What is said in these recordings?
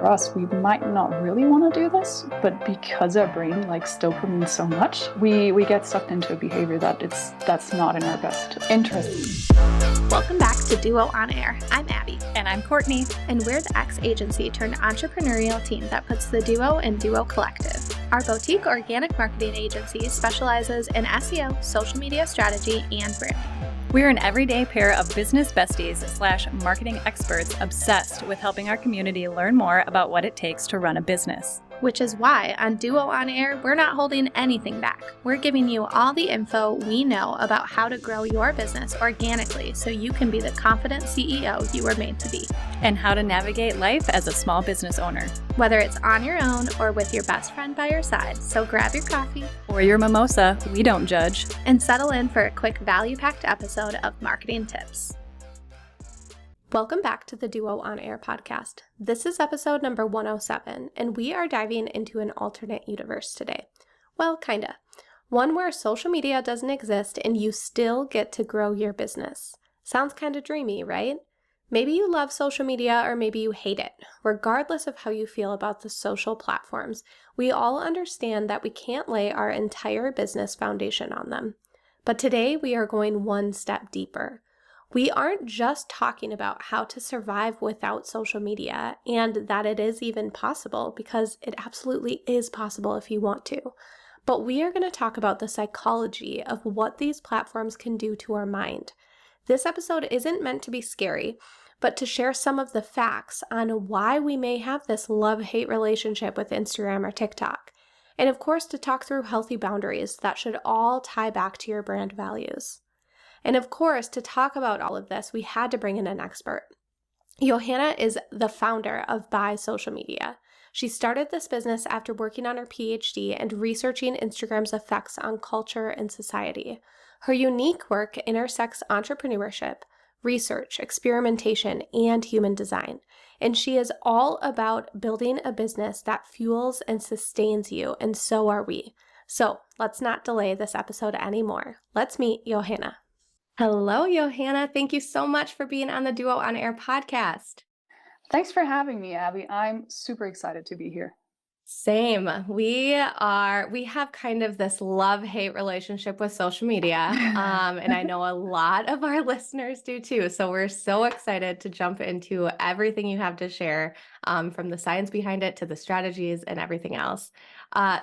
for us, we might not really want to do this, but because our brain likes dopamine so much, we get sucked into a behavior that's not in our best interest. Welcome back to Duo On Air. I'm Abby. And I'm Courtney. And we're the ex-agency turned entrepreneurial team that puts the Duo in Duo Collective. Our boutique organic marketing agency specializes in SEO, social media strategy, and branding. We're an everyday pair of business besties / marketing experts obsessed with helping our community learn more about what it takes to run a business. Which is why on Duo On Air, we're not holding anything back. We're giving you all the info we know about how to grow your business organically so you can be the confident CEO you were made to be. And how to navigate life as a small business owner. Whether it's on your own or with your best friend by your side, so grab your coffee or your mimosa, we don't judge, and settle in for a quick value-packed episode of Marketing Tips. Welcome back to the Duo On Air podcast. This is episode number 107, and we are diving into an alternate universe today. Well, kinda. One where social media doesn't exist and you still get to grow your business. Sounds kinda dreamy, right? Maybe you love social media or maybe you hate it. Regardless of how you feel about the social platforms, we all understand that we can't lay our entire business foundation on them. But today we are going one step deeper. We aren't just talking about how to survive without social media and that it is even possible, because it absolutely is possible if you want to. But we are going to talk about the psychology of what these platforms can do to our mind. This episode isn't meant to be scary, but to share some of the facts on why we may have this love-hate relationship with Instagram or TikTok. And of course, to talk through healthy boundaries that should all tie back to your brand values. And of course, to talk about all of this, we had to bring in an expert. Johanna is the founder of By Social Media. She started this business after working on her PhD and researching Instagram's effects on culture and society. Her unique work intersects entrepreneurship, research, experimentation, and human design. And she is all about building a business that fuels and sustains you, and so are we. So let's not delay this episode anymore. Let's meet Johanna. Hello, Johanna. Thank you so much for being on the Duo On Air podcast. Thanks for having me, Abby. I'm super excited to be here. Same. We have kind of this love-hate relationship with social media. And I know a lot of our listeners do too. So we're so excited to jump into everything you have to share, from the science behind it to the strategies and everything else.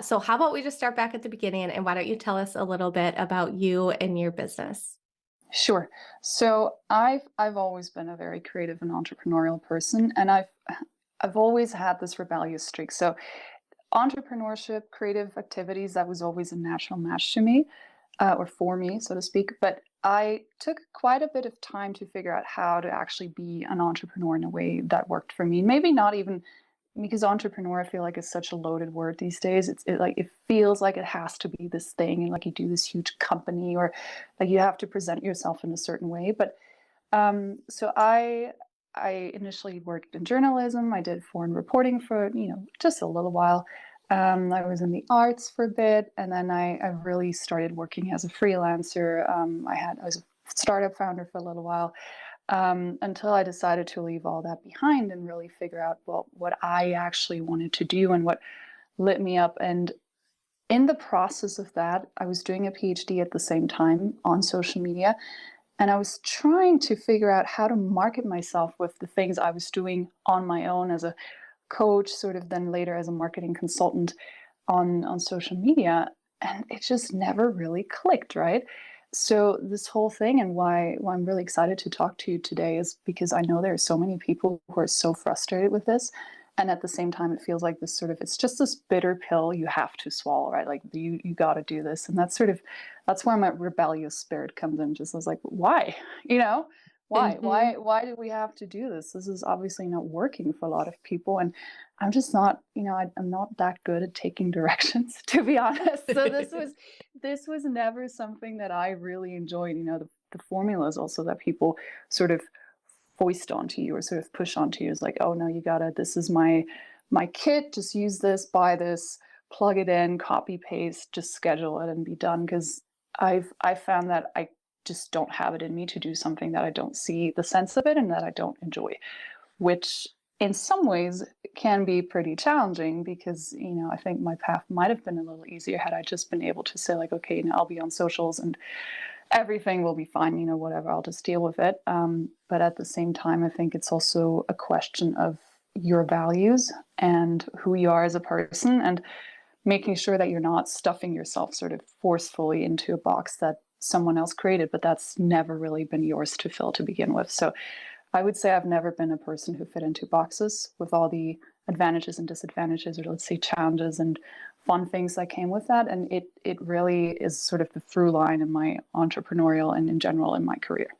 So how about we just start back at the beginning, and why don't you tell us a little bit about you and your business? Sure. So I've always been a very creative and entrepreneurial person, and I've always had this rebellious streak. So entrepreneurship, creative activities, that was always a natural match to me, or for me, so to speak. But I took quite a bit of time to figure out how to actually be an entrepreneur in a way that worked for me. Maybe not even because entrepreneur, I feel like, is such a loaded word these days. It feels like it has to be this thing, and like you do this huge company, or like you have to present yourself in a certain way. But so I initially worked in journalism. I did foreign reporting for just a little while. I was in the arts for a bit, and then I really started working as a freelancer. I was a startup founder for a little while. Until I decided to leave all that behind and really figure out, well, what I actually wanted to do and what lit me up. And in the process of that, I was doing a PhD at the same time on social media. And I was trying to figure out how to market myself with the things I was doing on my own as a coach, sort of then later as a marketing consultant on social media. And it just never really clicked, right? So this whole thing, and why I'm really excited to talk to you today, is because I know there are so many people who are so frustrated with this. And at the same time, it feels like it's just this bitter pill you have to swallow, right? Like you got to do this. And that's where my rebellious spirit comes in. Just as like, why, why, Mm-hmm. why do we have to do this? This is obviously not working for a lot of people. And I'm just not, I'm not that good at taking directions, to be honest. So this was never something that I really enjoyed. The formulas also that people sort of foist onto you or sort of push onto you is like, oh no, this is my kit, just use this, buy this, plug it in, copy paste, just schedule it and be done. Because I found that I just don't have it in me to do something that I don't see the sense of it and that I don't enjoy, which in some ways can be pretty challenging because, I think my path might have been a little easier had I just been able to say like, okay, now I'll be on socials and everything will be fine, whatever, I'll just deal with it. But at the same time, I think it's also a question of your values and who you are as a person, and making sure that you're not stuffing yourself sort of forcefully into a box that someone else created, but that's never really been yours to fill to begin with. So I would say I've never been a person who fit into boxes with all the advantages and disadvantages, or let's say challenges and fun things that came with that. And it really is sort of the through line in my entrepreneurial and in general in my career.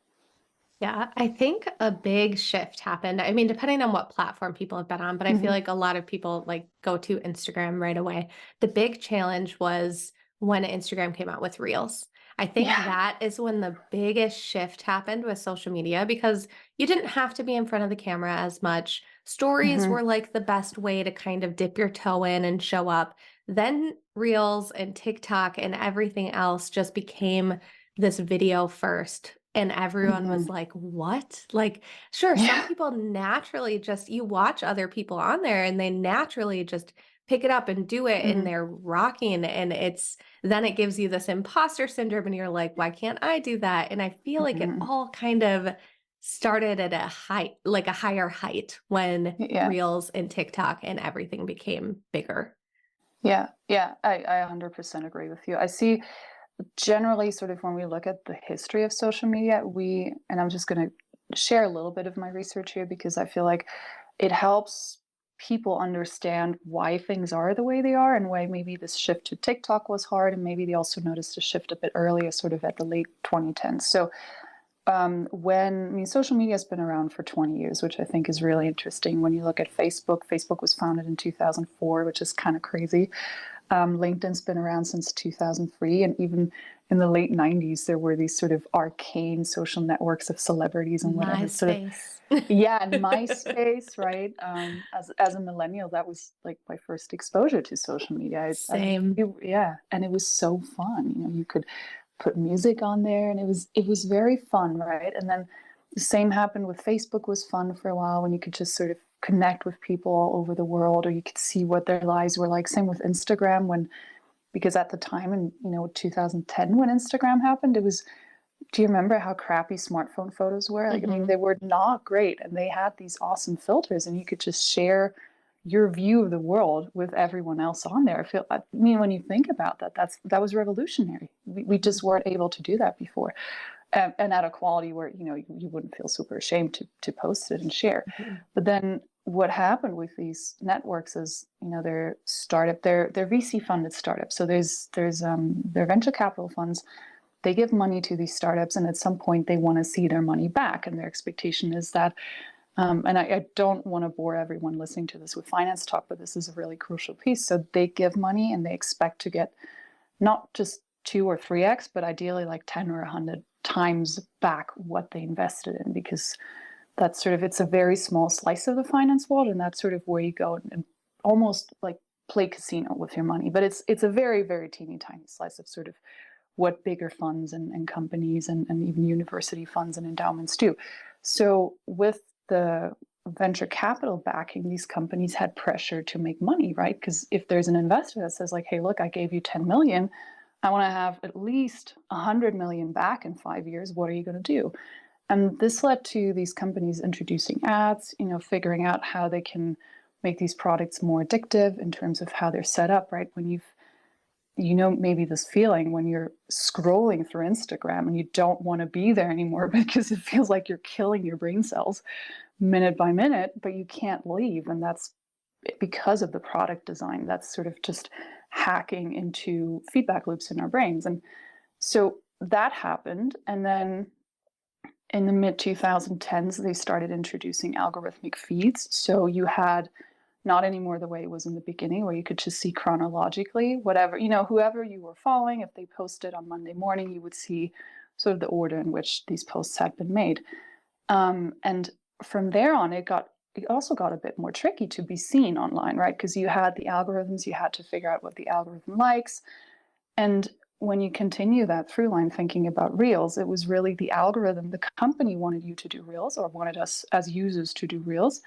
Yeah, I think a big shift happened. I mean, depending on what platform people have been on, but I feel Mhm. like a lot of people like go to Instagram right away. The big challenge was when Instagram came out with Reels. I think Yeah. that is when the biggest shift happened with social media because you didn't have to be in front of the camera as much. Stories Hmm. were like the best way to kind of dip your toe in and show up. Then Reels and TikTok and everything else just became this video first. And everyone Hmm. was like, what? Like, sure, some Yeah. people naturally just, you watch other people on there and they naturally just pick it up and do it and Hmm. they're rocking. And then it gives you this imposter syndrome and you're like, why can't I do that? And I feel like it Hmm. all kind of started at a height, like a higher height when Yeah. Reels and TikTok and everything became bigger. Yeah. Yeah. I 100% agree with you. I see generally sort of when we look at the history of social media, and I'm just going to share a little bit of my research here because I feel like it helps people understand why things are the way they are and why maybe this shift to TikTok was hard. And maybe they also noticed a shift a bit earlier, sort of at the late 2010s. So social media has been around for 20 years, which I think is really interesting. When you look at Facebook was founded in 2004, which is kind of crazy. LinkedIn's been around since 2003, and even in the late 90s, there were these sort of arcane social networks of celebrities and whatever. Sort of, MySpace. yeah, and MySpace, right? As a millennial, that was like my first exposure to social media. Same. Yeah, and it was so fun. You could put music on there, and it was very fun, right? And then the same happened with Facebook. Was fun for a while when you could just sort of connect with people all over the world, or you could see what their lives were like. Same with Instagram, because at the time in 2010 when Instagram happened, it was. Do you remember how crappy smartphone photos were? Like, I mean, Hmm. they were not great, and they had these awesome filters, and you could just share your view of the world with everyone else on there. I mean, when you think about that, that was revolutionary. We just weren't able to do that before, and at a quality where you wouldn't feel super ashamed to post it and share. But then what happened with these networks is, they're VC funded startups. So their venture capital funds. They give money to these startups, and at some point they want to see their money back, and their expectation is that. And I don't want to bore everyone listening to this with finance talk, but this is a really crucial piece. So they give money, and they expect to get not just 2 or 3x, but ideally like 10 or 100 times back what they invested in, because that's sort of, it's a very small slice of the finance world, and that's sort of where you go and almost like play casino with your money. But it's a very, very teeny tiny slice of sort of what bigger funds and companies and even university funds and endowments do. So with the venture capital backing, these companies had pressure to make money, right? Because if there's an investor that says like, hey, look, I gave you 10 million, I want to have at least 100 million back in 5 years. What are you going to do? And this led to these companies introducing ads, figuring out how they can make these products more addictive in terms of how they're set up, right? When maybe this feeling when you're scrolling through Instagram and you don't want to be there anymore because it feels like you're killing your brain cells minute by minute, but you can't leave. And that's because of the product design. That's sort of just hacking into feedback loops in our brains. And so that happened. And then in the mid 2010s, they started introducing algorithmic feeds. So you had not anymore the way it was in the beginning, where you could just see chronologically whatever, whoever you were following. If they posted on Monday morning, you would see sort of the order in which these posts had been made. And from there on, it also got a bit more tricky to be seen online, right? Because you had the algorithms, you had to figure out what the algorithm likes. And when you continue that through line thinking about Reels, it was really the algorithm. The company wanted you to do Reels, or wanted us as users to do Reels.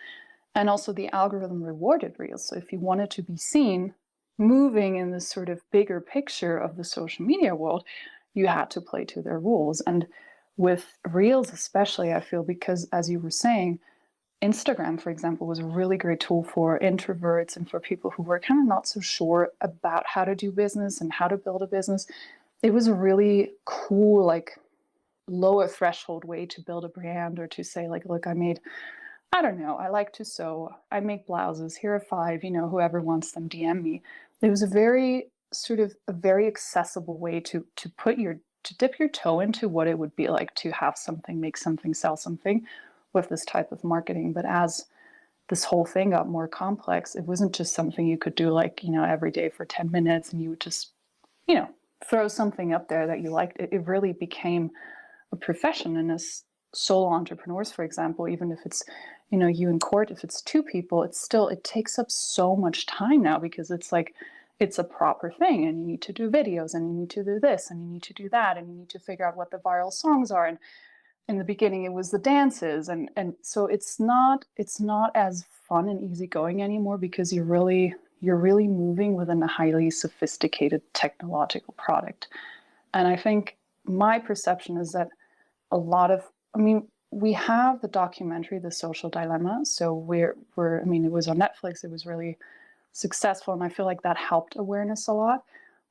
And also the algorithm rewarded Reels. So if you wanted to be seen moving in this sort of bigger picture of the social media world, you had to play to their rules. And with Reels especially, I feel, because as you were saying, Instagram, for example, was a really great tool for introverts and for people who were kind of not so sure about how to do business and how to build a business. It was a really cool, like, lower threshold way to build a brand, or to say, like, look, I don't know, I like to sew, I make blouses, here are 5, whoever wants them, DM me. It was a very a very accessible way to dip your toe into what it would be like to have something, make something, sell something with this type of marketing. But as this whole thing got more complex, it wasn't just something you could do, like, every day for 10 minutes and you would just, you know, throw something up there that you liked. It really became a profession. And as solo entrepreneurs, for example, even if it's, you in court, if it's 2 people, it takes up so much time now, because it's like, it's a proper thing, and you need to do videos, and you need to do this, and you need to do that, and you need to figure out what the viral songs are. And in the beginning it was the dances, and so it's not as fun and easygoing anymore, because you're really moving within a highly sophisticated technological product. And I think my perception is that a lot of, we have the documentary The Social Dilemma, so it was on Netflix, it was really successful, and I feel like that helped awareness a lot.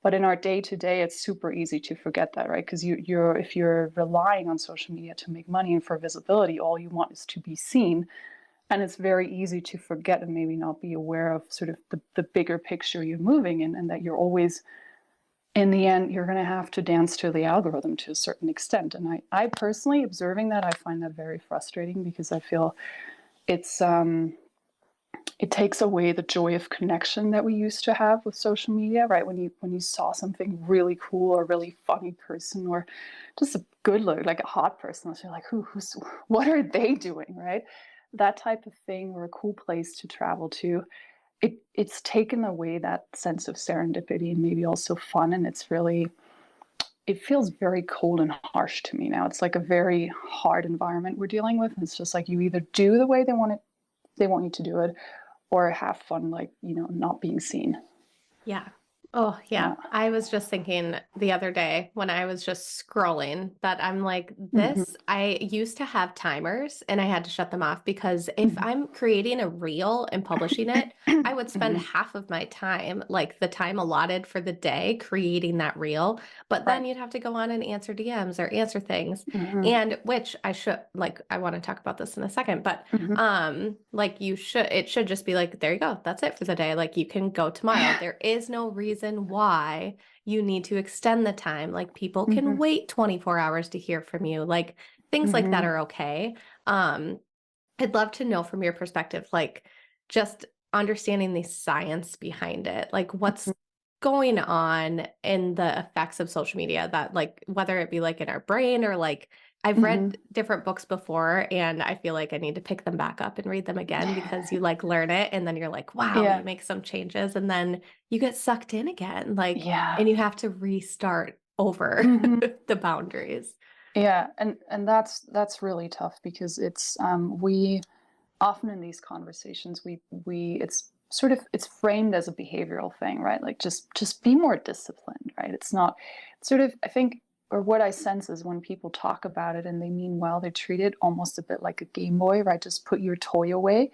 But in our day to day, it's super easy to forget that, right? Because if you're relying on social media to make money and for visibility, all you want is to be seen. And it's very easy to forget and maybe not be aware of sort of the bigger picture you're moving in, and that you're always, in the end, you're going to have to dance to the algorithm to a certain extent. And I personally, observing that, I find that very frustrating, because I feel it's it takes away the joy of connection that we used to have with social media, right? When you saw something really cool, or really funny person, or just a good look, like a hot person, so you're like, what are they doing, right? That type of thing, or a cool place to travel to. It's taken away that sense of serendipity and maybe also fun, and it feels very cold and harsh to me now. It's like a very hard environment we're dealing with. And it's just like, you either do the way they want you to do it, or have fun, like, not being seen. Yeah. Oh, yeah. Yeah. I was just thinking the other day when I was just scrolling that I'm like, Mhm. I used to have timers and I had to shut them off, because if Mhm. I'm creating a reel and publishing it, I would spend Mhm. half of my time, like the time allotted for the day, creating that reel. But then Right. you'd have to go on and answer DMs or answer things. Mhm. And which I should, like, I want to talk about this in a second, but Mhm. like, it should just be like, there you go, that's it for the day, like, you can go tomorrow. There is no reason why you need to extend the time. Like, people can Mhm. wait 24 hours to hear from you, like, things like that Mhm. are okay. um I'd love to know from your perspective, like, just understanding the science behind it, like what's going on in the effects of social media, that, like, whether it be like in our brain, or like, I've Mhm. read different books before and I feel like I need to pick them back up and read them again, because you, like, learn it and then you're like, wow, Yeah. you make some changes and then you get sucked in again, like, Yeah. and you have to restart over Mhm. the boundaries. Yeah, and that's really tough, because we often in these conversations, we it's framed as a behavioral thing, right? Like, just be more disciplined, right? It's not sort of, I think, or what I sense is, when people talk about it and they mean well, they treat it almost a bit like a Game Boy, right? Just put your toy away,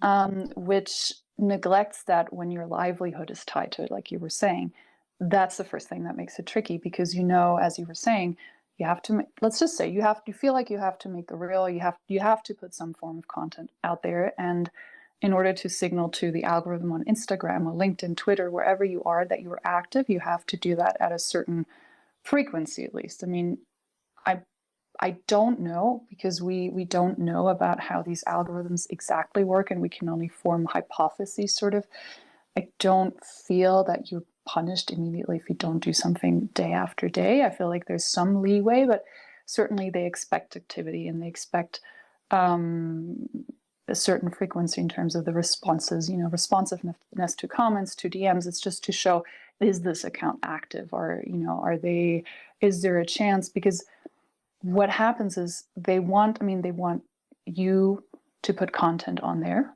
Mhm. which neglects that when your livelihood is tied to it, like you were saying. That's the first thing that makes it tricky, because, as you were saying, you have to let's just say you feel like you have to make the reel, you have to put some form of content out there, and in order to signal to the algorithm on Instagram or LinkedIn, Twitter, wherever you are, that you're active, you have to do that at a certain frequency, at least. I I don't know, because we don't know about how these algorithms exactly work, and we can only form hypotheses, sort of. I don't feel that you're punished immediately if you don't do something day after day. I feel like there's some leeway, but certainly they expect activity, and they expect um, a certain frequency in terms of the responses, responsiveness to comments, to DMs. It's just to show, is this account active, or, is there a chance? Because what happens is, they want you to put content on there.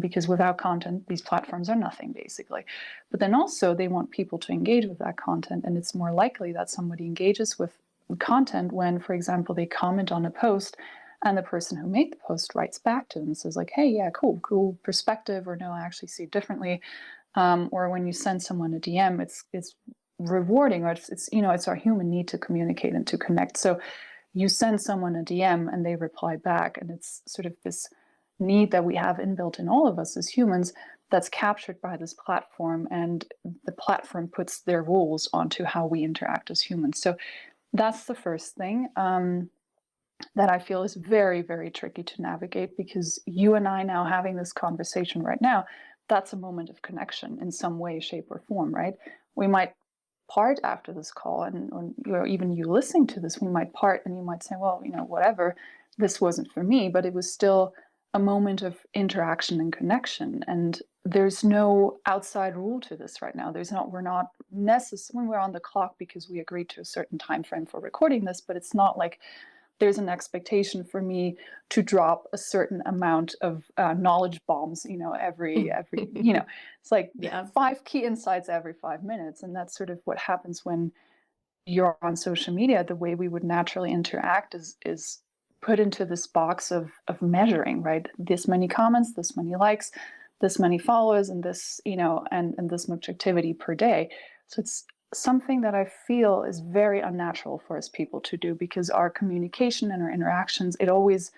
because without content, these platforms are nothing basically. But then also they want people to engage with that content, and it's more likely that somebody engages with content when, for example, they comment on a post and the person who made the post writes back to them and says like, hey, yeah, cool perspective, or no, I actually see it differently. Or when you send someone a DM, it's rewarding, or it's our human need to communicate and to connect. So you send someone a DM and they reply back, and it's sort of this need that we have inbuilt in all of us as humans that's captured by this platform, and the platform puts their rules onto how we interact as humans. So that's the first thing that I feel is very, very tricky to navigate, because you and I now having this conversation right now, that's a moment of connection in some way, shape, or form, right? We might part after this call, and even you listening to this, we might part, and you might say, well, whatever, this wasn't for me, but it was still a moment of interaction and connection. And there's no outside rule to this right now. We're not necessarily, when we're on the clock because we agreed to a certain time frame for recording this, but it's not like there's an expectation for me to drop a certain amount of knowledge bombs, every it's like 5 key insights every 5 minutes. And that's sort of what happens when you're on social media. The way we would naturally interact is put into this box of measuring, right? This many comments, this many likes, this many followers, and this, and this much activity per day. So it's something that I feel is very unnatural for us people to do, because our communication and our interactions, it always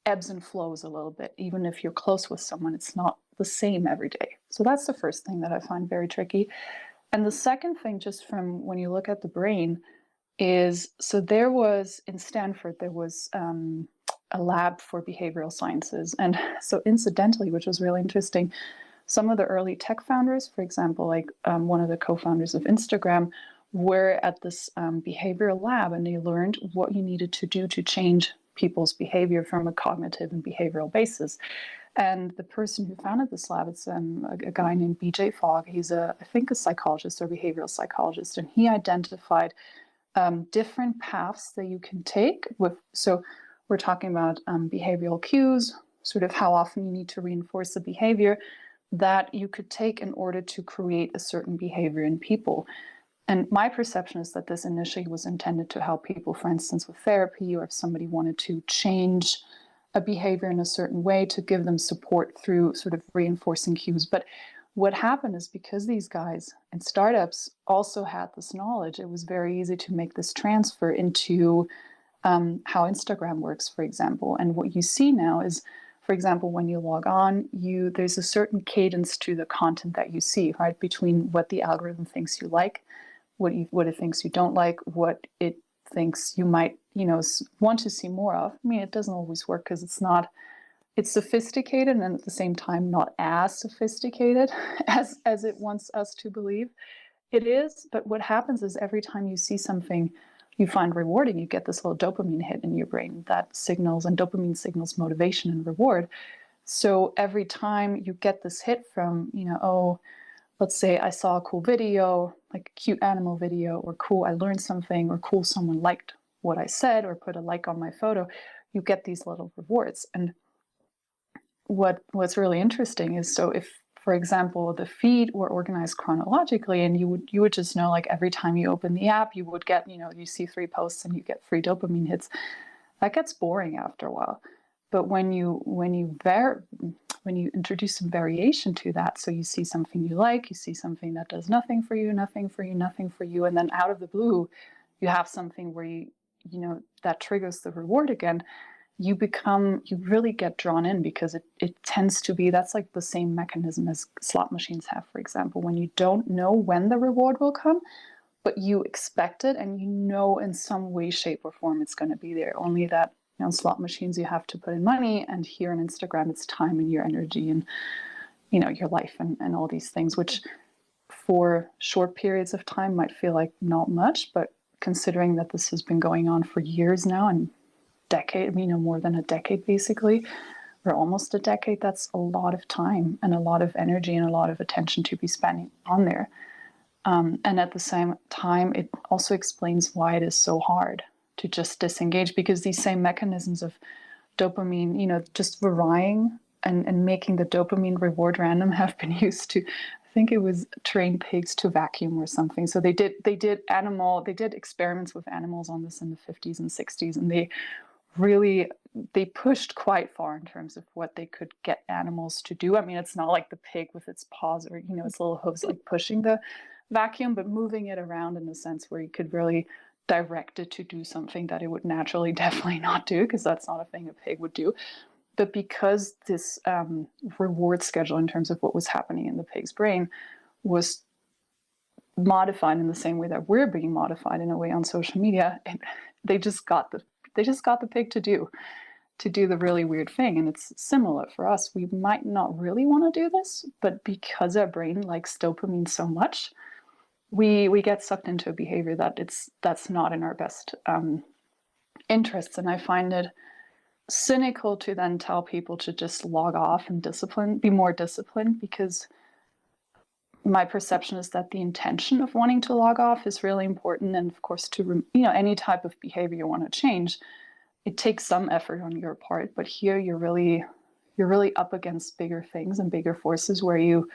ebbs and flows a little bit. Even if you're close with someone, it's not the same every day. So that's the first thing that I find very tricky. And the second thing, just from when you look at the brain, is, so there was in Stanford, there was a lab for behavioral sciences. And so incidentally, which was really interesting, some of the early tech founders, for example, like one of the co-founders of Instagram, were at this behavioral lab, and they learned what you needed to do to change people's behavior from a cognitive and behavioral basis. And the person who founded this lab, it's a guy named BJ Fogg. He's I think a psychologist or behavioral psychologist, and he identified different paths that you can take so we're talking about behavioral cues, sort of how often you need to reinforce the behavior that you could take in order to create a certain behavior in people. And my perception is that this initially was intended to help people, for instance, with therapy, or if somebody wanted to change a behavior in a certain way, to give them support through sort of reinforcing cues. But what happened is, because these guys and startups also had this knowledge, it was very easy to make this transfer into how Instagram works, for example. And what you see now is, for example, when you log on, there's a certain cadence to the content that you see, right? Between what the algorithm thinks you like, what it thinks you don't like, what it thinks you might, want to see more of. I mean, it doesn't always work, because it's sophisticated, and at the same time not as sophisticated as it wants us to believe it is. But what happens is, every time you see something you find rewarding, you get this little dopamine hit in your brain and dopamine signals motivation and reward. So every time you get this hit from, let's say I saw a cool video, like a cute animal video, or cool, I learned something, or cool, someone liked what I said or put a like on my photo, you get these little rewards. And what's really interesting is, so if, for example, the feed were organized chronologically, and you would just know, like, every time you open the app, you would get, you see 3 posts and you get 3 dopamine hits. That gets boring after a while. But when you introduce some variation to that, so you see something you like, you see something that does nothing for you, and then out of the blue, you have something where that triggers the reward again, you really get drawn in, because it tends to be, that's like the same mechanism as slot machines have, for example, when you don't know when the reward will come, but you expect it, and in some way, shape, or form it's going to be there. Only that on slot machines you have to put in money, and here on Instagram it's time and your energy and your life and all these things, which for short periods of time might feel like not much, but considering that this has been going on for years now, and decade, more than a decade basically, or almost a decade, that's a lot of time and a lot of energy and a lot of attention to be spending on there. And at the same time, it also explains why it is so hard to just disengage, because these same mechanisms of dopamine, just varying and making the dopamine reward random have been used to, I think it was train pigs to vacuum or something. So they did experiments with animals on this in the 50s and 60s, and they pushed quite far in terms of what they could get animals to do. I mean, it's not like the pig with its paws or, its little hooves like pushing the vacuum, but moving it around in a sense where you could really direct it to do something that it would naturally definitely not do, because that's not a thing a pig would do. But because this reward schedule in terms of what was happening in the pig's brain was modified in the same way that we're being modified in a way on social media, they just got the pig to do the really weird thing. And it's similar for us. We might not really want to do this, but because our brain likes dopamine so much, we get sucked into a behavior that's not in our best interests. And I find it cynical to then tell people to just log off and be more disciplined, because my perception is that the intention of wanting to log off is really important. And of course, any type of behavior you want to change, it takes some effort on your part. But here you're really up against bigger things and bigger forces where you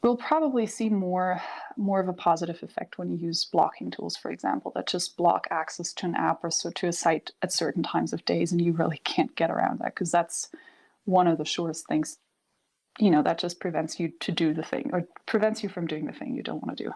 will probably see more of a positive effect when you use blocking tools, for example, that just block access to an app or so to a site at certain times of days, and you really can't get around that, because that's one of the surest things, that just prevents you to do the thing, or prevents you from doing the thing you don't want to do.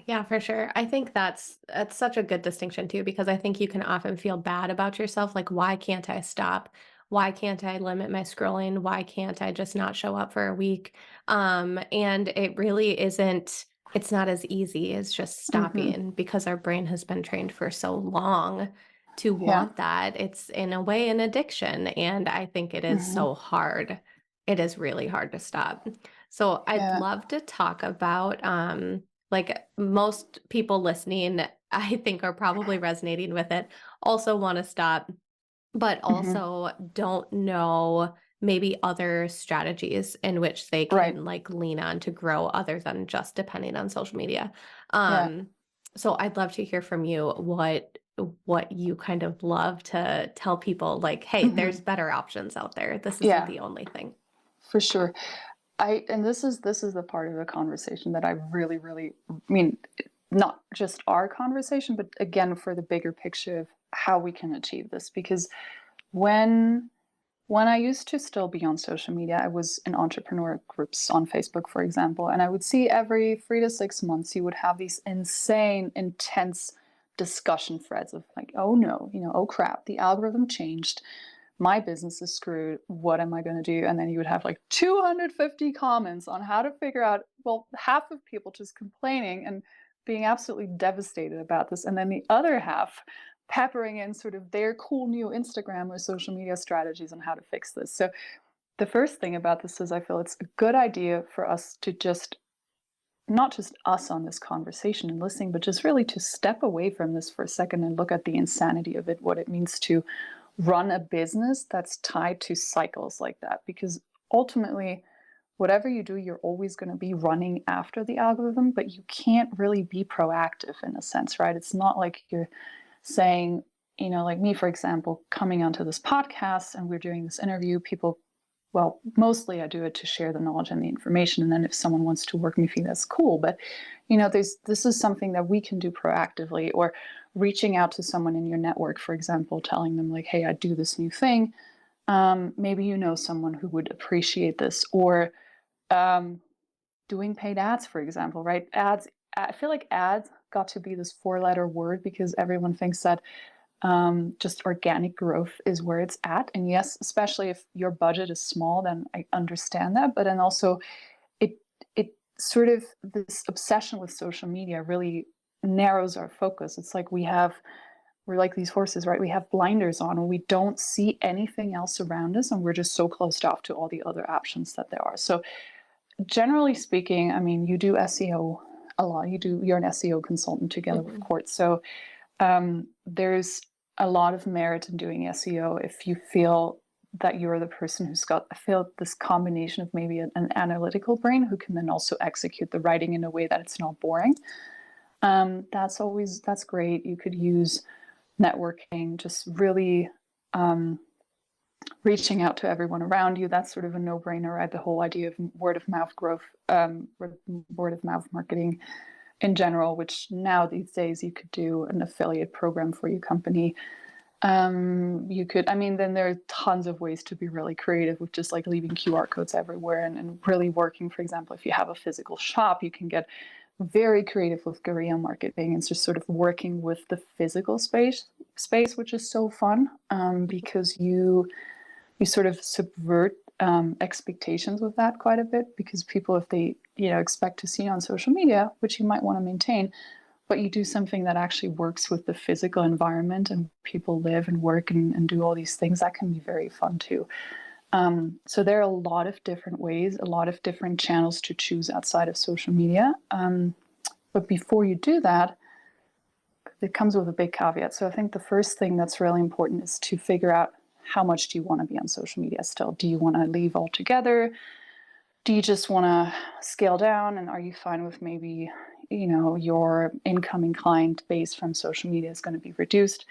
Yeah, for sure. I think that's such a good distinction too, because I think you can often feel bad about yourself. Like, why can't I stop? Why can't I limit my scrolling? Why can't I just not show up for a week? And it really isn't, it's not as easy as just Mm-hmm. stopping, because our brain has been trained for so long to Yeah. want that. It's in a way an addiction. And I think it is Mm-hmm. so hard. It is really hard to stop. So I'd Yeah. love to talk about, like most people listening, I think are probably resonating with it, also want to stop, but Mm-hmm. also don't know maybe other strategies in which they Right. can like lean on to grow other than just depending on social media. Yeah. Um, so I'd love to hear from you what you kind of love to tell people, like, hey, Mm-hmm. there's better options out there. This isn't Yeah, the only thing. for sure. And this is the part of the conversation that I really, really, I mean, not just our conversation, but again, for the bigger picture of how we can achieve this. Because when I used to still be on social media, I was in entrepreneur groups on Facebook, for example, and I would see every 3 to 6 months, you would have these insane, intense discussion threads of like, oh no, oh crap, the algorithm changed, my business is screwed, what am I going to do? And then you would have like 250 comments on how to figure out, well, half of people just complaining and being absolutely devastated about this, and then the other half peppering in sort of their cool new Instagram or social media strategies on how to fix this. So the first thing about this is I feel it's a good idea for us to just, not just us on this conversation and listening, but just really to step away from this for a second and look at the insanity of it, what it means to run a business that's tied to cycles like that. Because ultimately, whatever you do, you're always going to be running after the algorithm, but you can't really be proactive in a sense, right? It's not like you're saying, like me, for example, coming onto this podcast and we're doing this interview, people, well, mostly I do it to share the knowledge and the information. And then if someone wants to work with me, that's cool. But, this is something that we can do proactively, or reaching out to someone in your network, for example, telling them like, hey, I do this new thing. Maybe someone who would appreciate this, or um, doing paid ads, for example, right? Ads, I feel like ads got to be this 4-letter word because everyone thinks that just organic growth is where it's at. And yes, especially if your budget is small, then I understand that. But then also, it it sort of, this obsession with social media really narrows our focus. It's like we're like these horses, right? We have blinders on and we don't see anything else around us, and we're just so closed off to all the other options that there are. So generally speaking, I mean, you do SEO a lot. You're an SEO consultant together with Mhm. Court. So there's a lot of merit in doing SEO if you feel that you're the person who's got, I feel, this combination of maybe an analytical brain who can then also execute the writing in a way that it's not boring. That's great. You could use networking, just really um, reaching out to everyone around you. That's sort of a no-brainer, right? The whole idea of word of mouth growth, word of mouth marketing in general, which now these days you could do an affiliate program for your company. You could, I mean, then there are tons of ways to be really creative with just like leaving QR codes everywhere and really working. For example, if you have a physical shop, you can get very creative with guerrilla marketing and just sort of working with the physical space, which is so fun, because you sort of subvert expectations with that quite a bit, because people, if they expect to see you on social media, which you might want to maintain, but you do something that actually works with the physical environment and people live and work and do all these things, that can be very fun too. So there are a lot of different ways, a lot of different channels to choose outside of social media. But before you do that, it comes with a big caveat. So I think the first thing that's really important is to figure out, how much do you want to be on social media still? Do you want to leave altogether? Do you just want to scale down? And are you fine with maybe, your incoming client base from social media is going to be reduced?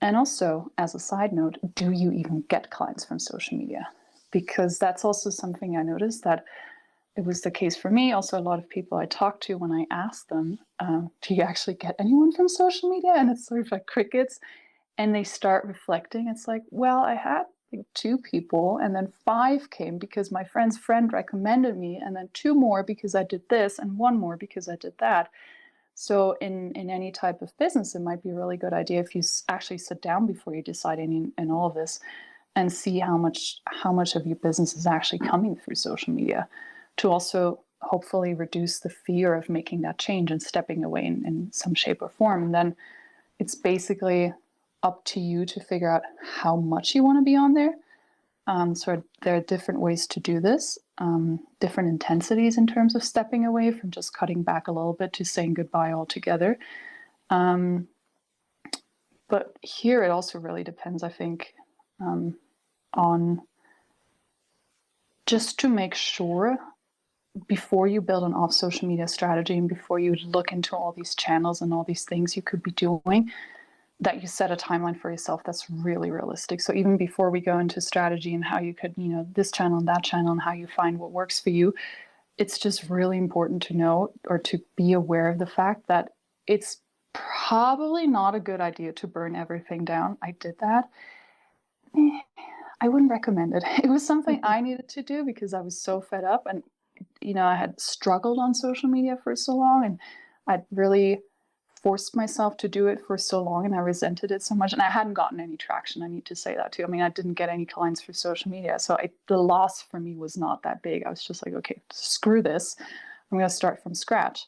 And also, as a side note, do you even get clients from social media? Because that's also something I noticed that it was the case for me. Also, a lot of people I talk to, when I ask them, do you actually get anyone from social media? And it's sort of like crickets. And they start reflecting. It's like, well, I had like 2 people, and then 5 came because my friend's friend recommended me, and then 2 more because I did this, and 1 more because I did that. So in any type of business, it might be a really good idea if you actually sit down before you decide in all of this and see how much of your business is actually coming through social media, to also hopefully reduce the fear of making that change and stepping away in some shape or form. And then it's basically up to you to figure out how much you want to be on there. So there are different ways to do this, different intensities in terms of stepping away, from just cutting back a little bit to saying goodbye altogether. But here it also really depends, I think, on just to make sure, before you build an off social media strategy and before you look into all these channels and all these things you could be doing, that you set a timeline for yourself that's really realistic. So even before we go into strategy and how you could, this channel and that channel, and how you find what works for you, it's just really important to know, or to be aware of the fact that it's probably not a good idea to burn everything down. I did that. I wouldn't recommend it. It was something I needed to do because I was so fed up, and I had struggled on social media for so long, and I'd really forced myself to do it for so long, and I resented it so much, and I hadn't gotten any traction. I need to say that too. I mean, I didn't get any clients for social media, so the loss for me was not that big. I was just like, okay, screw this, I'm going to start from scratch.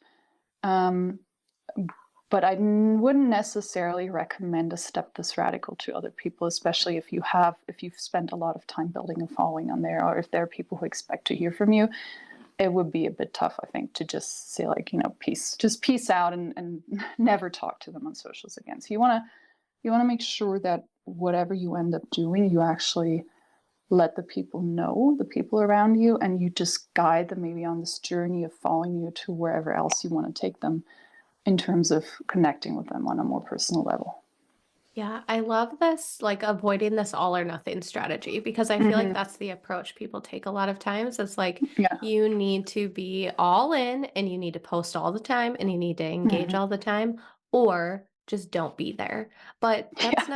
But I wouldn't necessarily recommend a step this radical to other people, especially if you've spent a lot of time building a following on there, or if there are people who expect to hear from you. It would be a bit tough, I think, to just say like, peace out and never talk to them on socials again. So you want to make sure that whatever you end up doing, you actually let the people know, the people around you, and you just guide them maybe on this journey of following you to wherever else you want to take them, in terms of connecting with them on a more personal level. Yeah, I love this, like avoiding this all or nothing strategy, because I feel like that's the approach people take a lot of times. It's like Yeah. you need to be all in and you need to post all the time and you need to engage all the time, or just don't be there. But that's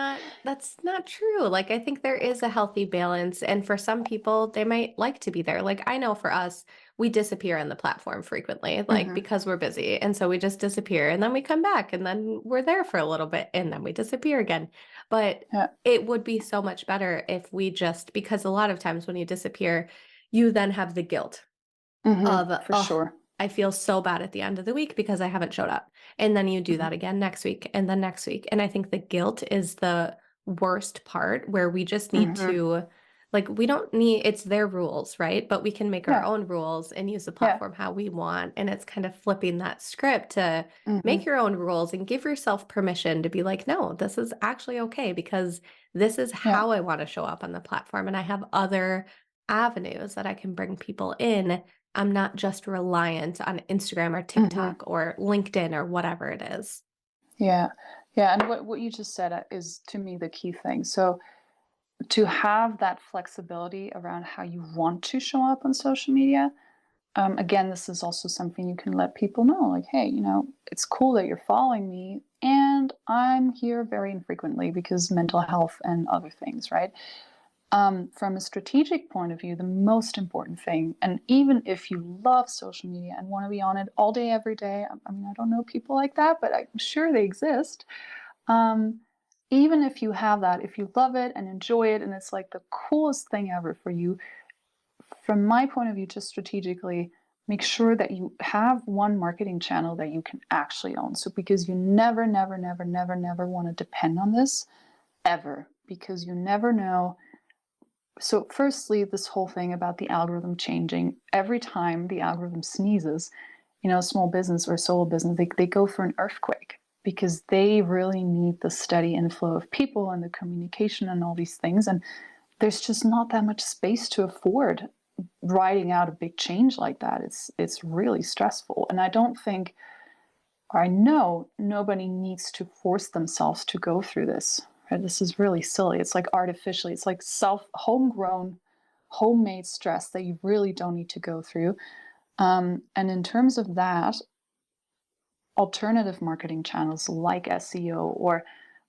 not true. Like I think there is a healthy balance, and for some people they might like to be there. Like I know for us, we disappear on the platform frequently, like because we're busy. And so we just disappear and then we come back and then we're there for a little bit and then we disappear again. But Yeah. it would be so much better if we just, because a lot of times when you disappear, you then have the guilt of, For sure. I feel so bad at the end of the week because I haven't showed up. And then you do that again next week and then next week. And I think the guilt is the worst part, where we just need to, like, we don't need, it's their rules, right? But we can make our own rules and use the platform how we want. And it's kind of flipping that script to make your own rules and give yourself permission to be like, no, this is actually okay because this is how I want to show up on the platform. And I have other avenues that I can bring people in. I'm not just reliant on Instagram or TikTok or LinkedIn or whatever it is. Yeah. And what you just said is, to me, the key thing. So to have that flexibility around how you want to show up on social media. Again, this is also something you can let people know, like, hey, it's cool that you're following me, and I'm here very infrequently because mental health and other things, right? From a strategic point of view, the most important thing, and even if you love social media and want to be on it all day, every day, I mean, I don't know people like that, but I'm sure they exist. Um, Even if you have that, if you love it and enjoy it, and it's like the coolest thing ever for you, from my point of view, just strategically, make sure that you have one marketing channel that you can actually own. So, because you never, never, never, never, never want to depend on this ever, because you never know. So, firstly, this whole thing about the algorithm changing every time the algorithm sneezes, a small business or a solo business, they go for an earthquake because they really need the steady inflow of people and the communication and all these things. And there's just not that much space to afford riding out a big change like that. It's really stressful. And I don't think, or I know nobody needs to force themselves to go through this. Right? This is really silly. It's like artificially, it's like homegrown, homemade stress that you really don't need to go through. And in terms of that, alternative marketing channels like SEO, or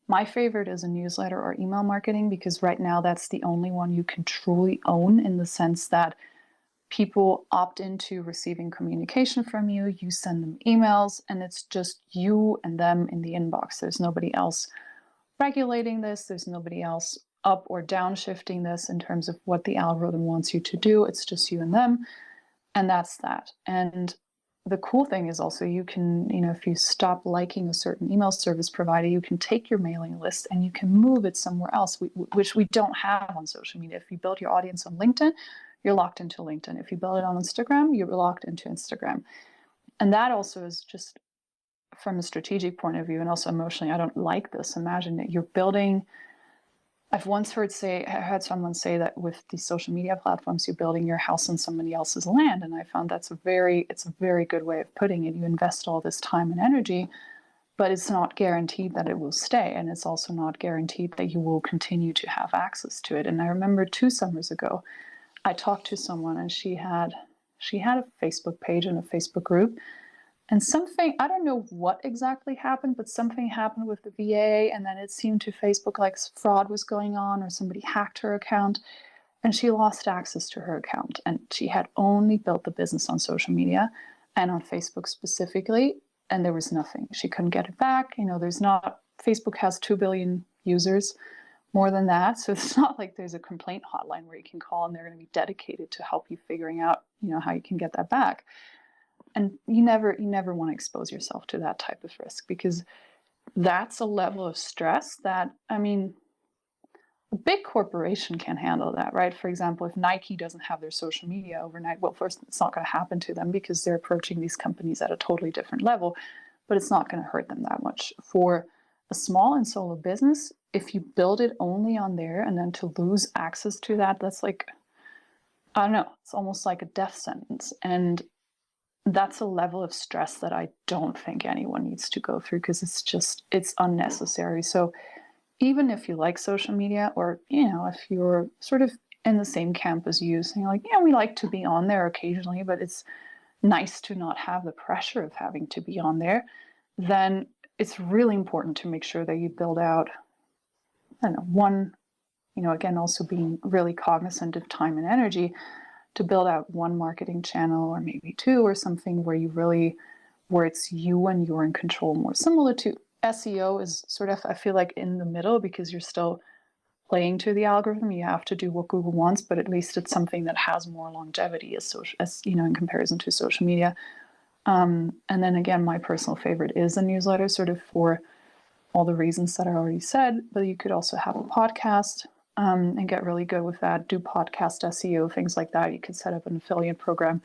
my favorite is a newsletter or email marketing, because right now that's the only one you can truly own, in the sense that people opt into receiving communication from you, you send them emails, and it's just you and them in the inbox. There's nobody else regulating this, there's nobody else up or downshifting this in terms of what the algorithm wants you to do. It's just you and them, and that's that. And the cool thing is also, you can, if you stop liking a certain email service provider, you can take your mailing list and you can move it somewhere else, which we don't have on social media. If you build your audience on LinkedIn, you're locked into LinkedIn. If you build it on Instagram, you're locked into Instagram. And that also is just, from a strategic point of view and also emotionally, I don't like this. Imagine that you're building, I've once heard someone say that with these social media platforms, you're building your house on somebody else's land. And I found it's a very good way of putting it. You invest all this time and energy, but it's not guaranteed that it will stay. And it's also not guaranteed that you will continue to have access to it. And I remember 2 summers ago, I talked to someone, and she had a Facebook page and a Facebook group. And something, I don't know what exactly happened, but something happened with the VA, and then it seemed to Facebook like fraud was going on, or somebody hacked her account, and she lost access to her account. And she had only built the business on social media and on Facebook specifically, and there was nothing. She couldn't get it back. Facebook has 2 billion users, more than that. So it's not like there's a complaint hotline where you can call and they're going to be dedicated to help you figuring out, how you can get that back. And you never want to expose yourself to that type of risk, because that's a level of stress that, I mean, a big corporation can handle that, right? For example, if Nike doesn't have their social media overnight, well, first, it's not going to happen to them because they're approaching these companies at a totally different level, but it's not going to hurt them that much. For a small and solo business, if you build it only on there, and then to lose access to that, that's like, I don't know, it's almost like a death sentence. And that's a level of stress that I don't think anyone needs to go through, because it's unnecessary. So even if you like social media, or, if you're sort of in the same camp as you, saying like, we like to be on there occasionally, but it's nice to not have the pressure of having to be on there, then it's really important to make sure that you build out, I don't know, one, again, also being really cognizant of time and energy, to build out one marketing channel, or maybe 2 or something, where it's you and you're in control. More similar to SEO is sort of, I feel like, in the middle, because you're still playing to the algorithm. You have to do what Google wants, but at least it's something that has more longevity as in comparison to social media. And then again, my personal favorite is a newsletter, sort of for all the reasons that I already said, but you could also have a podcast, and get really good with that, do podcast SEO, things like that. You could set up an affiliate program,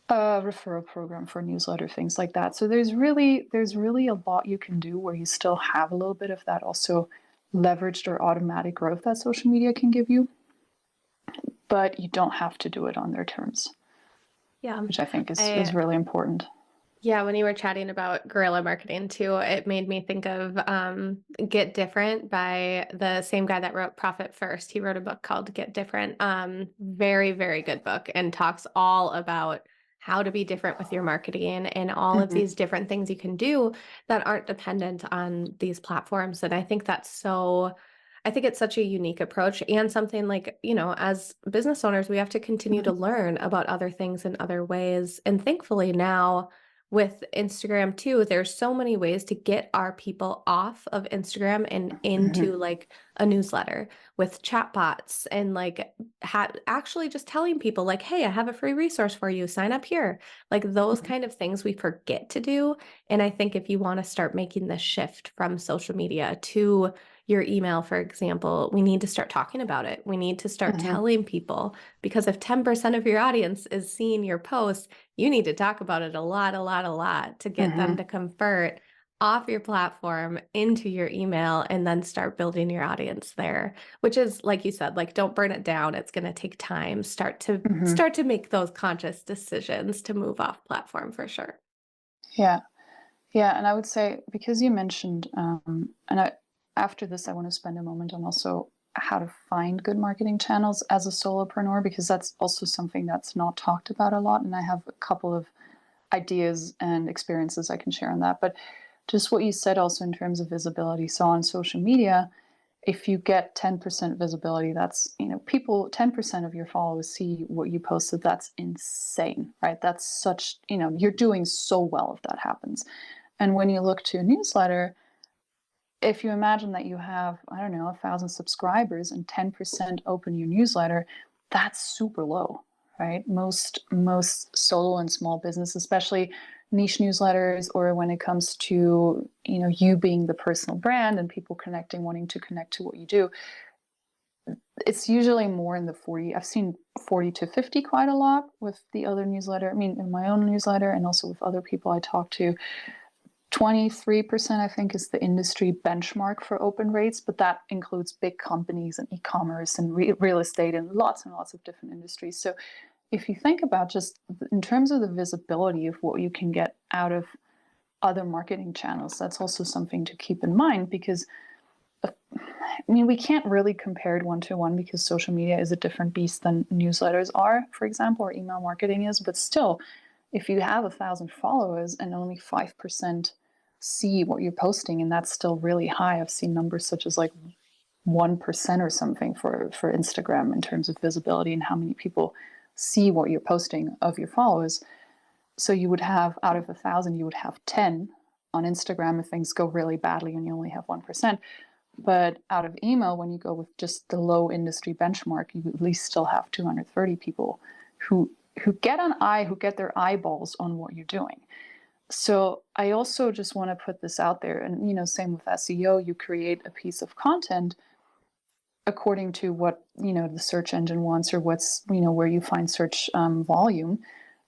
a referral program for a newsletter, things like that. So there's really a lot you can do where you still have a little bit of that also leveraged or automatic growth that social media can give you, but you don't have to do it on their terms. Yeah. Which I think is really important. Yeah, when you were chatting about guerrilla marketing too, it made me think of Get Different by the same guy that wrote Profit First. He wrote a book called Get Different. Very, very good book, and talks all about how to be different with your marketing and all of Mhm. these different things you can do that aren't dependent on these platforms. And I think I think it's such a unique approach, and something like, as business owners, we have to continue to Mhm. learn about other things in other ways. And thankfully now, with Instagram too, there's so many ways to get our people off of Instagram and Mhm. into like a newsletter with chatbots, and like actually just telling people like, hey, I have a free resource for you, sign up here. Like those Mhm. kind of things we forget to do. And I think if you want to start making the shift from social media to your email, for example, we need to start talking about it. We need to start Mhm. telling people, because if 10% of your audience is seeing your posts, you need to talk about it a lot, a lot, a lot to get them Mhm. to convert off your platform into your email, and then start building your audience there, which is, like you said, like, don't burn it down. It's going to take time. Mhm. Start to make those conscious decisions to move off platform for sure. Yeah. Yeah, and I would say, because you mentioned, after this, I want to spend a moment on also how to find good marketing channels as a solopreneur, because that's also something that's not talked about a lot. And I have a couple of ideas and experiences I can share on that. But just what you said also in terms of visibility. So on social media, if you get 10% visibility, that's, people, 10% of your followers see what you posted. That's insane, right? That's such, you're doing so well if that happens. And when you look to a newsletter, if you imagine that you have, I don't know, 1,000 subscribers and 10% open your newsletter, that's super low, right? Most solo and small business, especially niche newsletters, or when it comes to, you being the personal brand and people wanting to connect to what you do, it's usually more in the 40. I've seen 40 to 50 quite a lot with the other newsletter. I mean, in my own newsletter and also with other people I talk to. 23%, I think, is the industry benchmark for open rates, but that includes big companies and e-commerce and real estate and lots of different industries. So if you think about just in terms of the visibility of what you can get out of other marketing channels, that's also something to keep in mind, because we can't really compare it one to one, because social media is a different beast than newsletters are, for example, or email marketing is. But still, if you have 1,000 followers and only 5% see what you're posting, and that's still really high. I've seen numbers such as like 1% or something for Instagram in terms of visibility and how many people see what you're posting of your followers. So you would have, out of 1,000, you would have 10 on Instagram if things go really badly and you only have 1%. But out of email, when you go with just the low industry benchmark, you at least still have 230 people who get their eyeballs on what you're doing. So I also just want to put this out there, and same with SEO. You create a piece of content according to what the search engine wants, or what's where you find search volume.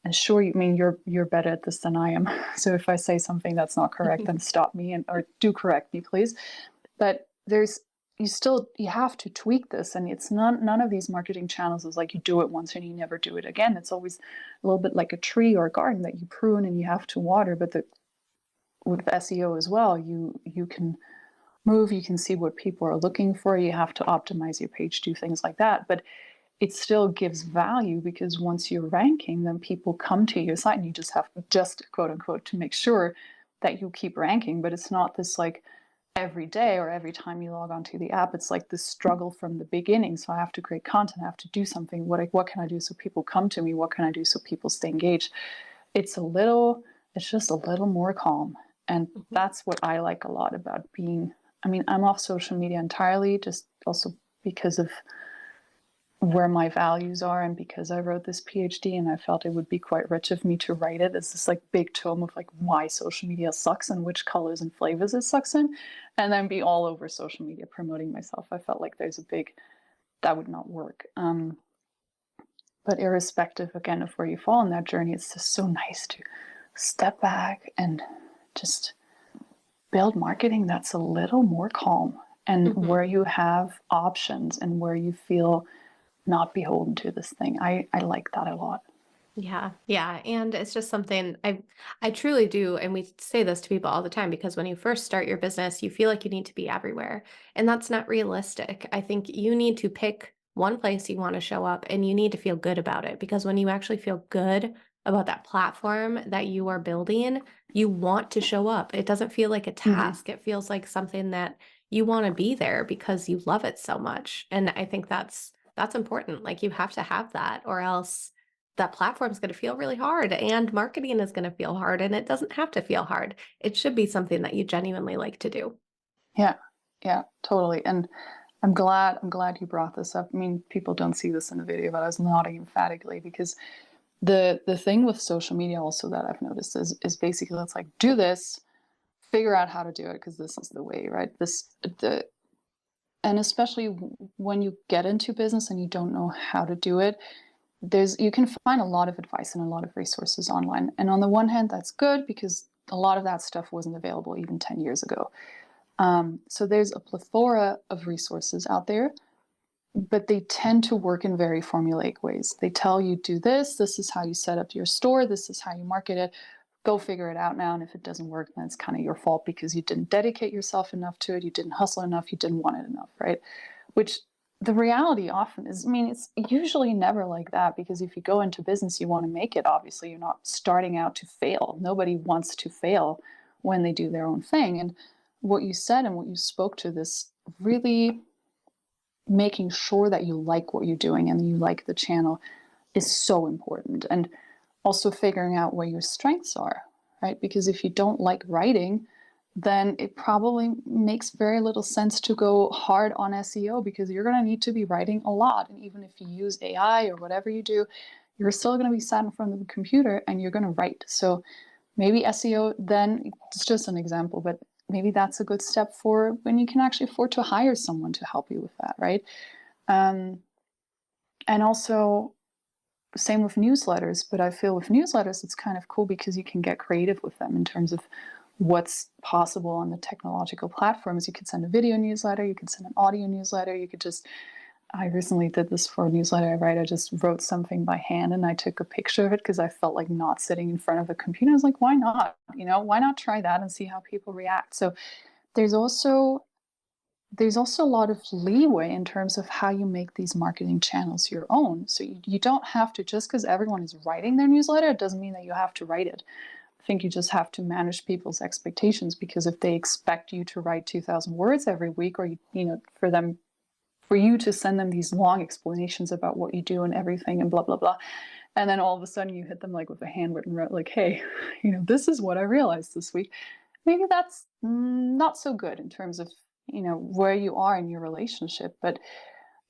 And sure, you're better at this than I am. So if I say something that's not correct, then stop me or do correct me, please. But you have to tweak this, and it's none of these marketing channels is like you do it once and you never do it again. It's always a little bit like a tree or a garden that you prune and you have to water. But with SEO as well, you can move, you can see what people are looking for. You have to optimize your page, do things like that. But it still gives value, because once you're ranking, then people come to your site, and you just have quote unquote to make sure that you keep ranking. But it's not this like every day or every time you log onto the app. It's like this struggle from the beginning. So I have to create content, I have to do something. What can I do so people come to me? What can I do so people stay engaged? It's just a little more calm. And that's what I like a lot about being, I'm off social media entirely, just also because of where my values are, and because I wrote this PhD and I felt it would be quite rich of me to write it as this like big tome of like why social media sucks and which colors and flavors it sucks in, and then be all over social media promoting myself. I felt like that would not work. But irrespective again of where you fall in that journey, it's just so nice to step back and just build marketing that's a little more calm, and where you have options and where you feel not beholden to this thing. I like that a lot. Yeah, yeah, and it's just something I truly do, and we say this to people all the time because when you first start your business, you feel like you need to be everywhere, and that's not realistic. I think you need to pick one place you want to show up and you need to feel good about it because when you actually feel good about that platform that you are building, you want to show up. It doesn't feel like a Hmm. task. It feels like something that you want to be there because you love it so much. And I think that's important. Like you have to have that or else that platform is going to feel really hard and marketing is going to feel hard and it doesn't have to feel hard. It should be something that you genuinely like to do. Yeah, yeah, totally. And I'm glad you brought this up. I mean, people don't see this in the video, but I was nodding emphatically because the thing with social media also that I've noticed is basically it's like do this, figure out how to do it because this is the way, right? The and especially when you get into business and you don't know how to do it, you can find a lot of advice and a lot of resources online. And on the one hand, that's good because a lot of that stuff wasn't available even 10 years ago. So there's a plethora of resources out there, but they tend to work in very formulaic ways. They tell you, do this, this is how you set up your store, this is how you market it, go figure it out now. And if it doesn't work, then it's kind of your fault because you didn't dedicate yourself enough to it, you didn't hustle enough, you didn't want it enough, right? Which the reality often is, I mean, it's usually never like that because if you go into business, you want to make it. Obviously, you're not starting out to fail. Nobody wants to fail when they do their own thing. And what you said and what you spoke to, this really making sure that you like what you're doing and you like the channel is so important. And also figuring out where your strengths are, right? Because if you don't like writing, then it probably makes very little sense to go hard on SEO because you're going to need to be writing a lot. And even if you use AI or whatever you do, you're still going to be sat in front of the computer and you're going to write. So maybe SEO, then it's just an example, but maybe that's a good step for when you can actually afford to hire someone to help you with that, right? Um, and also, same with newsletters, but I feel with newsletters, it's kind of cool because you can get creative with them in terms of what's possible on the technological platforms. You could send a video newsletter, you could send an audio newsletter, you could just, I recently did this for a newsletter I write. I just wrote something by hand and I took a picture of it because I felt like not sitting in front of a computer. I was like, why not? Why not try that and see how people react? So there's also there's also a lot of leeway in terms of how you make these marketing channels your own. So you don't have to, just because everyone is writing their newsletter, it doesn't mean that you have to write it. I think you just have to manage people's expectations because if they expect you to write 2,000 words every week, or for you to send them these long explanations about what you do and everything and blah blah blah, and then all of a sudden you hit them like with a handwritten note, like, hey, this is what I realized this week. Maybe that's not so good in terms of where you are in your relationship. But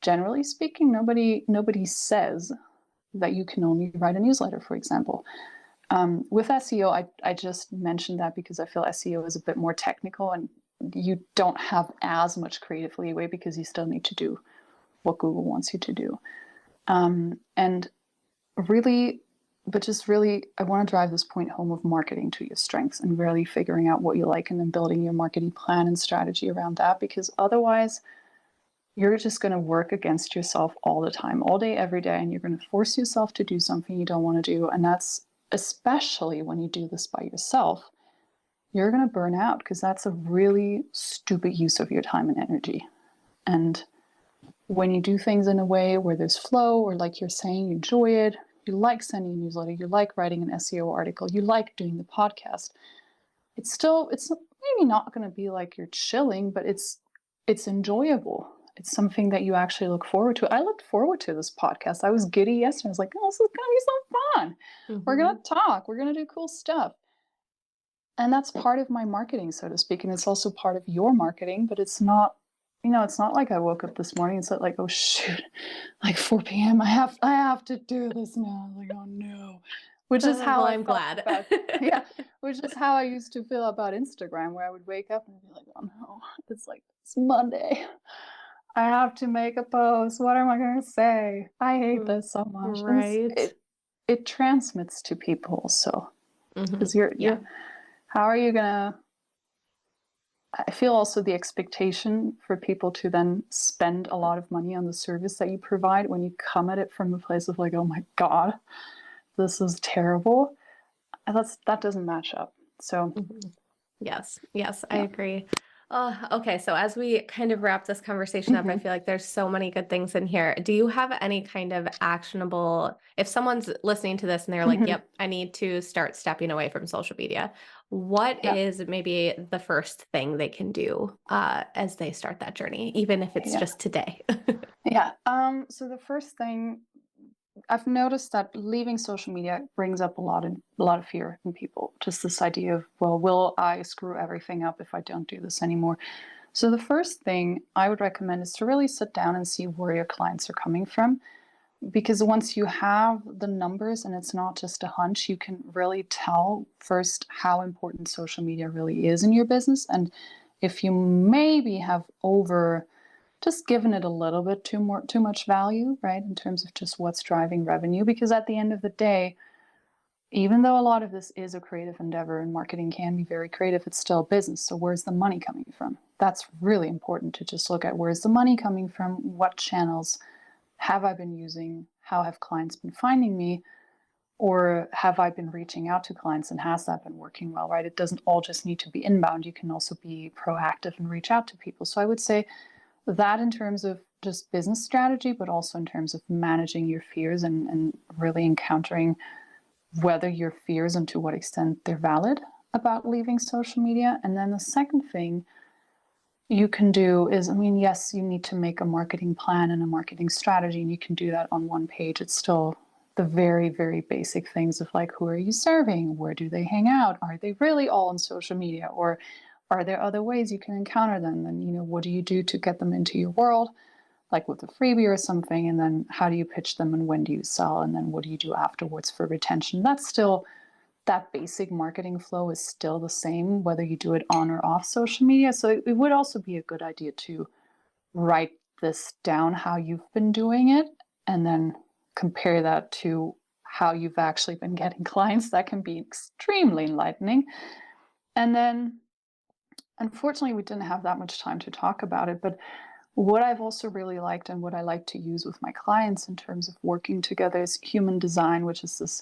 generally speaking, nobody says that you can only write a newsletter, for example. With SEO, I just mentioned that because I feel SEO is a bit more technical and you don't have as much creative leeway because you still need to do what Google wants you to do. And really, I want to drive this point home of marketing to your strengths and really figuring out what you like and then building your marketing plan and strategy around that, because otherwise you're just going to work against yourself all the time, all day, every day, and you're going to force yourself to do something you don't want to do. And that's especially when you do this by yourself, you're going to burn out because that's a really stupid use of your time and energy. And when you do things in a way where there's flow, or like you're saying, you enjoy it, you like sending a newsletter, you like writing an SEO article, you like doing the podcast, it's maybe not going to be like you're chilling, but it's enjoyable. It's something that you actually look forward to. I looked forward to this podcast. I was giddy yesterday. I was like, oh, this is going to be so fun. We're going to talk. We're going to do cool stuff. And that's part of my marketing, so to speak. And it's also part of your marketing, but it's not, it's not like I woke up this morning and said like, oh shoot, like 4 p.m. I have to do this now. Like, oh no. Which is how I'm glad. Yeah, which is how I used to feel about Instagram, where I would wake up and be like, oh no, it's Monday. I have to make a post. What am I going to say? I hate this so much. Right. It transmits to people. So, because Yeah. how are you going to, I feel also the expectation for people to then spend a lot of money on the service that you provide when you come at it from a place of like, oh my God, this is terrible. That doesn't match up. So Mhm. Yes, I yeah. agree. Okay, so as we kind of wrap this conversation up, I feel like there's so many good things in here. Do you have any kind of actionable, if someone's listening to this and they're like, Mhm. yep, I need to start stepping away from social media, what Yeah. is maybe the first thing they can do as they start that journey, even if it's Yeah. just today? Yeah. So the first thing I've noticed that leaving social media brings up a lot of fear in people. Just this idea of, well, will I screw everything up if I don't do this anymore? So the first thing I would recommend is to really sit down and see where your clients are coming from. Because once you have the numbers and it's not just a hunch, you can really tell first how important social media really is in your business. And if you maybe have over just given it a little bit too much value, right, in terms of just what's driving revenue. Because at the end of the day, even though a lot of this is a creative endeavor and marketing can be very creative, it's still a business. So where's the money coming from? That's really important to just look at where's the money coming from, what channels have I been using, how have clients been finding me, or have I been reaching out to clients and has that been working well, right? It doesn't all just need to be inbound. You can also be proactive and reach out to people. So I would say that in terms of just business strategy, but also in terms of managing your fears and really encountering whether your fears and to what extent they're valid about leaving social media. And then the second thing you can do is, I mean, yes, you need to make a marketing plan and a marketing strategy, and you can do that on one page. It's still the very, very basic things of like, who are you serving? Where do they hang out? Are they really all on social media? Or are there other ways you can encounter them? And, what do you do to get them into your world? Like with a freebie or something. And then how do you pitch them and when do you sell? And then what do you do afterwards for retention? That's still that basic marketing flow is still the same, whether you do it on or off social media. So it would also be a good idea to write this down, how you've been doing it, and then compare that to how you've actually been getting clients. That can be extremely enlightening. And then, unfortunately, we didn't have that much time to talk about it, but what I've also really liked and what I like to use with my clients in terms of working together is human design, which is this,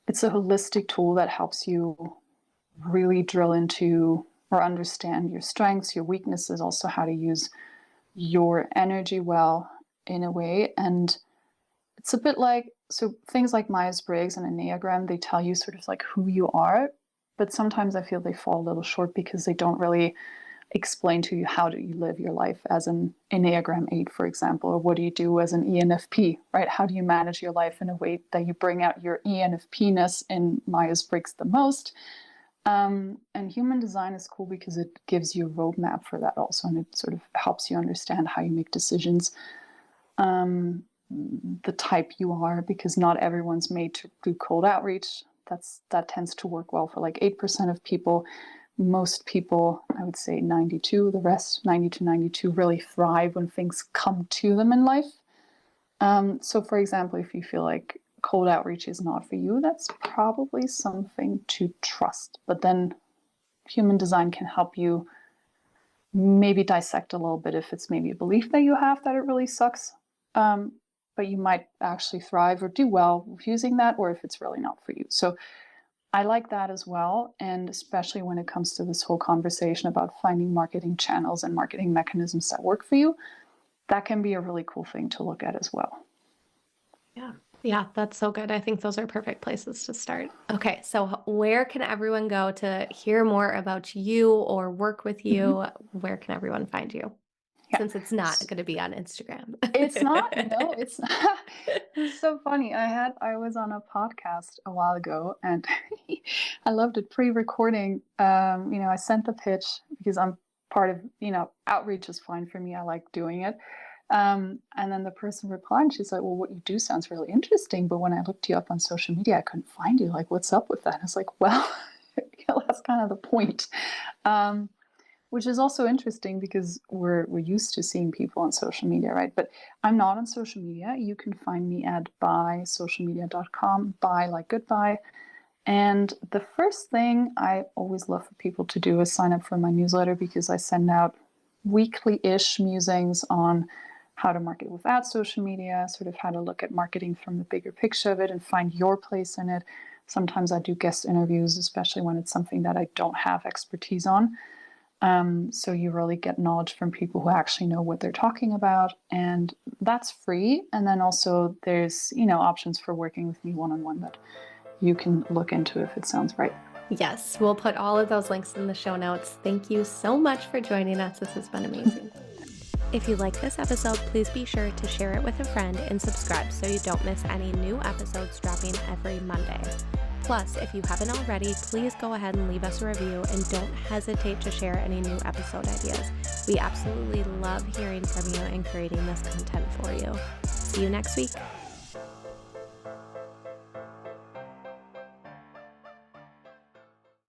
it's a holistic tool that helps you really drill into or understand your strengths, your weaknesses, also how to use your energy well in a way. And it's a bit like, so things like Myers-Briggs and Enneagram, they tell you sort of like who you are, but sometimes I feel they fall a little short because they don't really explain to you how do you live your life as an Enneagram 8, for example, or what do you do as an ENFP, right? How do you manage your life in a way that you bring out your ENFP-ness in Myers-Briggs the most? And human design is cool because it gives you a roadmap for that also, and it sort of helps you understand how you make decisions, the type you are, because not everyone's made to do cold outreach. That tends to work well for like 8% of people. Most people, I would say 92, the rest 90 to 92 really thrive when things come to them in life. So for example, if you feel like cold outreach is not for you, that's probably something to trust. But then human design can help you maybe dissect a little bit if it's maybe a belief that you have that it really sucks. But you might actually thrive or do well using that, or if it's really not for you. So I like that as well. And especially when it comes to this whole conversation about finding marketing channels and marketing mechanisms that work for you, that can be a really cool thing to look at as well. Yeah. Yeah, that's so good. I think those are perfect places to start. Okay, so where can everyone go to hear more about you or work with you? Where can everyone find you? Yeah. Since it's not going to be on Instagram. It's not, no, it's not. It's so funny. I was on a podcast a while ago and I loved it pre-recording. I sent the pitch because I'm part of, outreach is fine for me. I like doing it. And then the person replied and she's like, well, what you do sounds really interesting. But when I looked you up on social media, I couldn't find you. Like, what's up with that? I was like, well, that's kind of the point. Which is also interesting because we're used to seeing people on social media, right? But I'm not on social media. You can find me at buysocialmedia.com, buy like goodbye. And the first thing I always love for people to do is sign up for my newsletter because I send out weekly-ish musings on how to market without social media, sort of how to look at marketing from the bigger picture of it and find your place in it. Sometimes I do guest interviews, especially when it's something that I don't have expertise on. So you really get knowledge from people who actually know what they're talking about, and that's free. And then also there's, options for working with me one-on-one that you can look into if it sounds right. Yes, we'll put all of those links in the show notes. Thank you so much for joining us. This has been amazing. If you like this episode, please be sure to share it with a friend and subscribe so you don't miss any new episodes dropping every Monday. Plus, if you haven't already, please go ahead and leave us a review and don't hesitate to share any new episode ideas. We absolutely love hearing from you and creating this content for you. See you next week.